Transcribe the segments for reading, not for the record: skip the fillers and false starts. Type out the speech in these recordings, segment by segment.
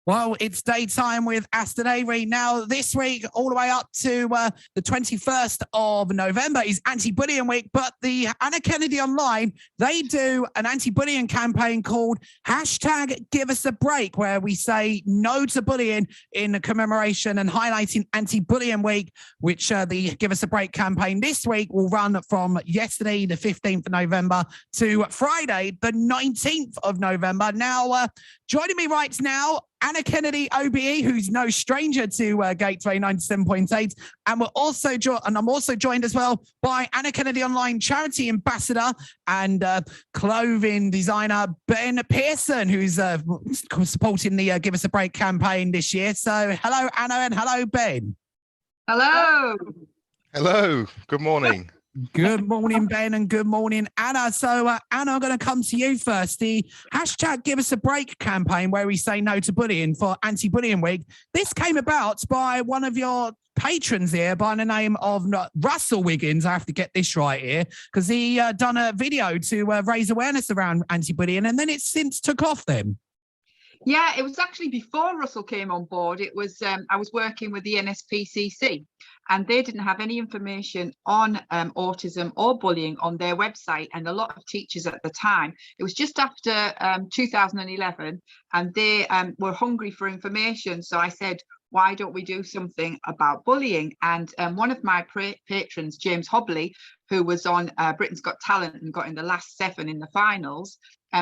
Well, it's daytime with Aston Avery. Now, this week, all the way up to the 21st of November is Anti-Bullying Week, but the Anna Kennedy Online, they do an anti-bullying campaign called #GiveUsABreak, where we say no to bullying in commemoration and highlighting Anti-Bullying Week, which the Give Us a Break campaign this week will run from yesterday, the 15th of November, to Friday, the 19th of November. Now, joining me right now, Anna Kennedy OBE, who's no stranger to Gateway 97.8, and I'm also joined as well by Anna Kennedy Online charity ambassador and clothing designer Ben Pearson, who's supporting the Give Us a Break campaign this year. So, hello Anna and hello Ben. Hello. Hello. Good morning. Good morning, Ben, and good morning, Anna. So, Anna, I'm going to come to you first. The #GiveUsABreak campaign, where we say no to bullying for Anti-Bullying Week. This came about by one of your patrons here by the name of Russell Wiggins. I have to get this right here because he done a video to raise awareness around anti-bullying, and then it since took off then. Yeah, it was actually before Russell came on board. It was I was working with the NSPCC, and they didn't have any information on autism or bullying on their website, and a lot of teachers at the time. It was just after 2011, and they were hungry for information. So I said, why don't we do something about bullying? And one of my patrons, James Hobley, who was on Britain's Got Talent and got in the last 7 in the finals,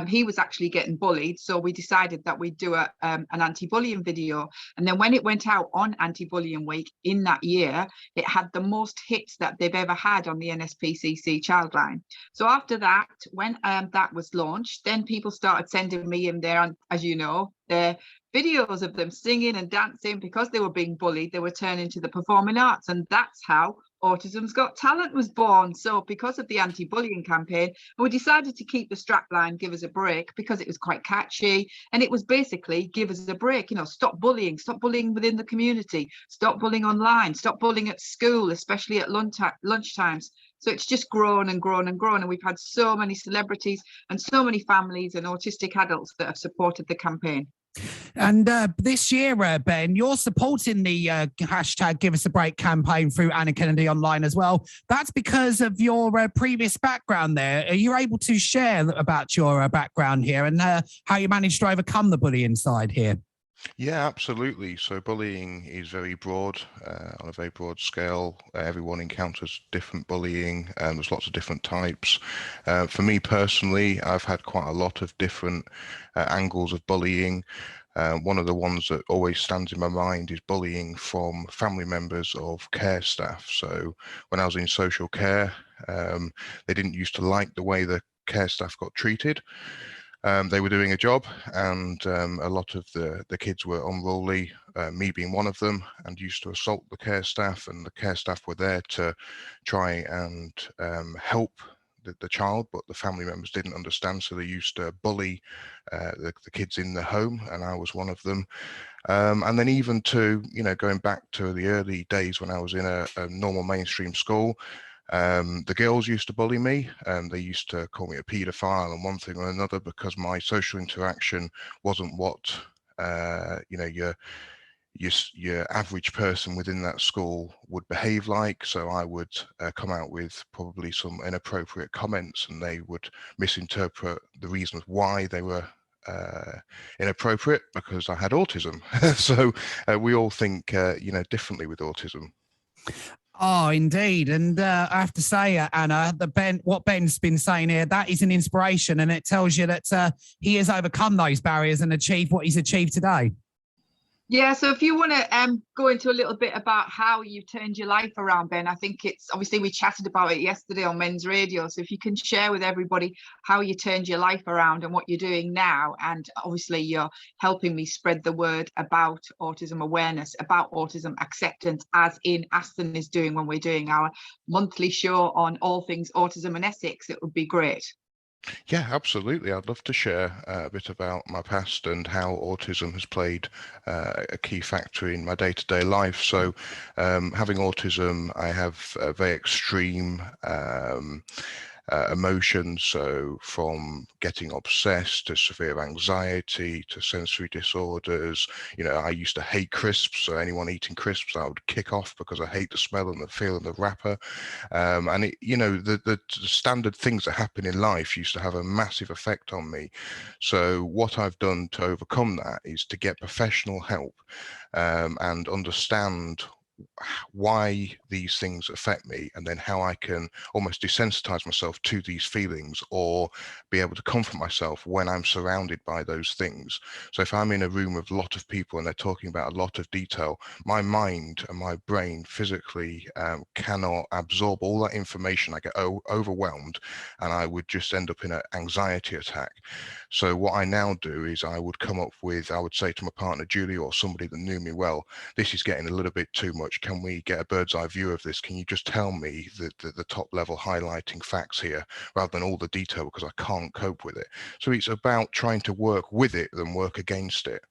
he was actually getting bullied. So we decided that we'd do an anti-bullying video. And then when it went out on Anti-Bullying Week in that year, it had the most hits that they've ever had on the NSPCC Childline. So after that, when that was launched, then people started sending me in there, as you know, their videos of them singing and dancing because they were being bullied. They were turning to the performing arts, and that's how Autism's Got Talent was born. So because of the anti-bullying campaign, we decided to keep the strapline Give Us a Break because it was quite catchy, and it was basically give us a break. You know, stop bullying within the community, stop bullying online, stop bullying at school, especially at lunch times. So it's just grown and grown and grown, and we've had so many celebrities and so many families and autistic adults that have supported the campaign. And this year, Ben, you're supporting the #GiveUsABreak campaign through Anna Kennedy Online as well. That's because of your previous background there. Are you able to share about your background here and how you managed to overcome the bullying side here? Yeah, absolutely. So bullying is very broad, on a very broad scale. Everyone encounters different bullying, and there's lots of different types. For me personally, I've had quite a lot of different angles of bullying. One of the ones that always stands in my mind is bullying from family members of care staff. So when I was in social care, they didn't used to like the way the care staff got treated. They were doing a job, and a lot of the kids were unruly, me being one of them, and used to assault the care staff, and the care staff were there to try and help the child, but the family members didn't understand, so they used to bully the kids in the home, and I was one of them. And then even to, going back to the early days when I was in a normal mainstream school, the girls used to bully me, and they used to call me a paedophile and one thing or another because my social interaction wasn't what your average person within that school would behave like. So I would come out with probably some inappropriate comments, and they would misinterpret the reasons why they were inappropriate because I had autism. So we all think differently with autism. Oh, indeed. And I have to say, Anna, what Ben's been saying here, that is an inspiration, and it tells you that he has overcome those barriers and achieved what he's achieved today. Yeah, so if you want to go into a little bit about how you turned your life around, Ben, I think it's obviously we chatted about it yesterday on Men's Radio. So if you can share with everybody how you turned your life around and what you're doing now, and obviously you're helping me spread the word about autism awareness, about autism acceptance, as in Aston is doing when we're doing our monthly show on all things autism and Essex, it would be great. Yeah, absolutely. I'd love to share a bit about my past and how autism has played a key factor in my day-to-day life. So having autism, I have a very extreme emotions, so from getting obsessed to severe anxiety to sensory disorders. I used to hate crisps, so anyone eating crisps I would kick off because I hate the smell and the feel of the wrapper. And the standard things that happen in life used to have a massive effect on me. So what I've done to overcome that is to get professional help and understand why these things affect me, and then how I can almost desensitize myself to these feelings, or be able to comfort myself when I'm surrounded by those things. So if I'm in a room with a lot of people and they're talking about a lot of detail, my mind and my brain physically cannot absorb all that information. I get overwhelmed, and I would just end up in an anxiety attack. So what I now do is I would say to my partner Julie, or somebody that knew me well, this is getting a little bit too much. Can we get a bird's eye view of this? Can you just tell me the top level highlighting facts here, rather than all the detail, because I can't cope with it. So it's about trying to work with it than work against it.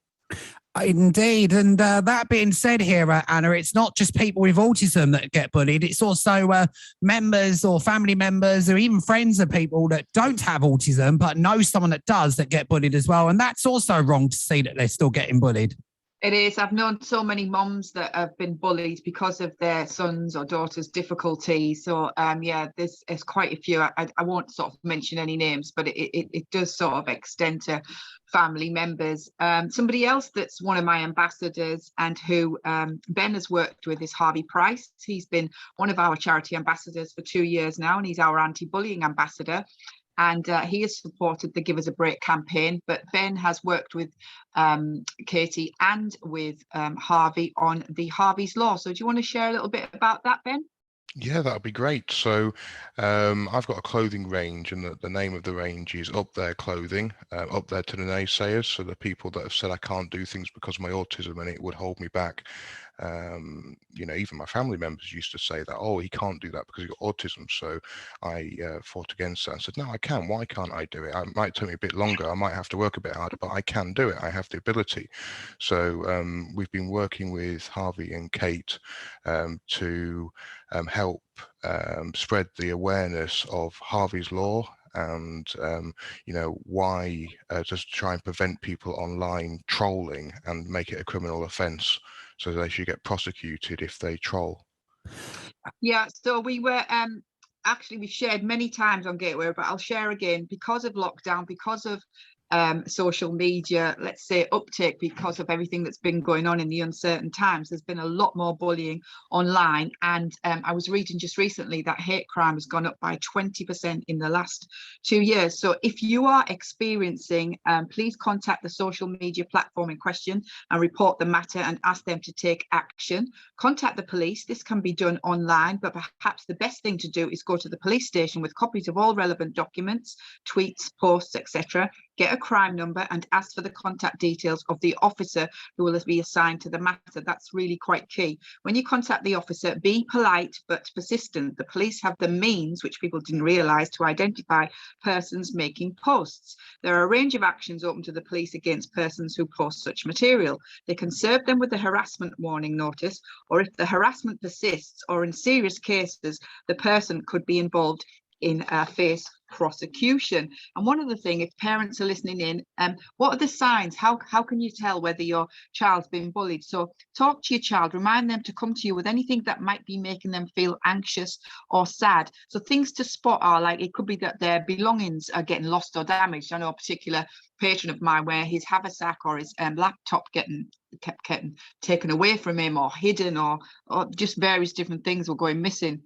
Indeed. And that being said here, Anna, it's not just people with autism that get bullied. It's also members or family members or even friends of people that don't have autism but know someone that does, that get bullied as well. And that's also wrong to see that they're still getting bullied. It is. I've known so many mums that have been bullied because of their sons or daughters' difficulties. So there's quite a few. I won't sort of mention any names, but it does sort of extend to family members. Somebody else that's one of my ambassadors and who Ben has worked with is Harvey Price. He's been one of our charity ambassadors for 2 years now, and he's our anti-bullying ambassador. And he has supported the Give Us a Break campaign. But Ben has worked with Katie and with Harvey on the Harveys Law. So do you want to share a little bit about that, Ben? Yeah, that'd be great. So I've got a clothing range, and the name of the range is Up There Clothing, up there to the naysayers. So the people that have said I can't do things because of my autism and it would hold me back. Even my family members used to say that, oh, he can't do that because he's got autism. So I fought against that and said, no, I can. Why can't I do it? It might take me a bit longer. I might have to work a bit harder, but I can do it. I have the ability. So we've been working with Harvey and Kate to help spread the awareness of Harvey's Law, and why just try and prevent people online trolling and make it a criminal offence, so they should get prosecuted if they troll. Yeah, so we were actually, we've shared many times on Gateway, but I'll share again. Because of lockdown, because of social media, let's say, uptake, because of everything that's been going on in the uncertain times, there's been a lot more bullying online. And I was reading just recently that hate crime has gone up by 20% in the last 2 years. So if you are experiencing, please contact the social media platform in question and report the matter and ask them to take action. Contact the police. This can be done online, but perhaps the best thing to do is go to the police station with copies of all relevant documents, tweets, posts, etc. Get a crime number and ask for the contact details of the officer who will be assigned to the matter. That's really quite key. When you contact the officer, be polite but persistent. The police have the means, which people didn't realise, to identify persons making posts. There are a range of actions open to the police against persons who post such material. They can serve them with a harassment warning notice, or if the harassment persists, or in serious cases, the person could be involved in face prosecution. And one other thing, if parents are listening in, what are the signs? How can you tell whether your child's been bullied? So talk to your child, remind them to come to you with anything that might be making them feel anxious or sad. So things to spot are like, it could be that their belongings are getting lost or damaged. I know a particular patron of mine where his haversack or his laptop kept getting taken away from him, or hidden, or just various different things were going missing.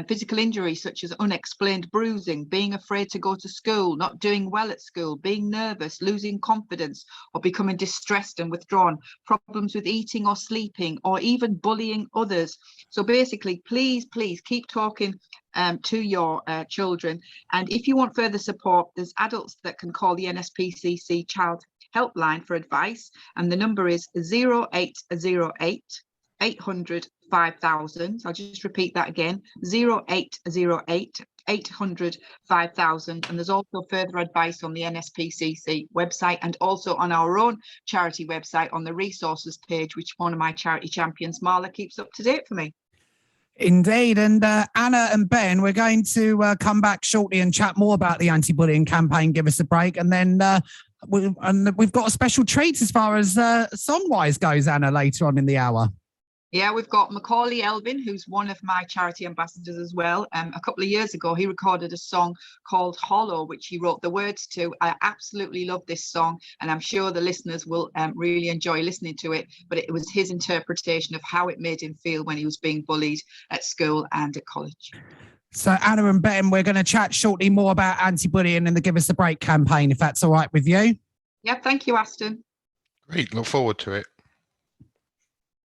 Physical injuries such as unexplained bruising, being afraid to go to school, not doing well at school, being nervous, losing confidence, or becoming distressed and withdrawn, problems with eating or sleeping, or even bullying others. So basically, please keep talking to your children. And if you want further support, there's adults that can call the NSPCC Child Helpline for advice, and the number is 0808 800 5000. I'll just repeat that again, 0808 800 5000. And there's also further advice on the NSPCC website, and also on our own charity website on the resources page, which one of my charity champions, Marla, keeps up to date for me. Indeed. And Anna and Ben, we're going to come back shortly and chat more about the anti-bullying campaign. Give us a break. And then we've got a special treat as far as song-wise goes, Anna, later on in the hour. Yeah, we've got Macaulay Elvin, who's one of my charity ambassadors as well. A couple of years ago, he recorded a song called Hollow, which he wrote the words to. I absolutely love this song, and I'm sure the listeners will really enjoy listening to it. But it was his interpretation of how it made him feel when he was being bullied at school and at college. So Anna and Ben, we're going to chat shortly more about anti-bullying and the Give Us a Break campaign, if that's all right with you. Yeah, thank you, Aston. Great, look forward to it.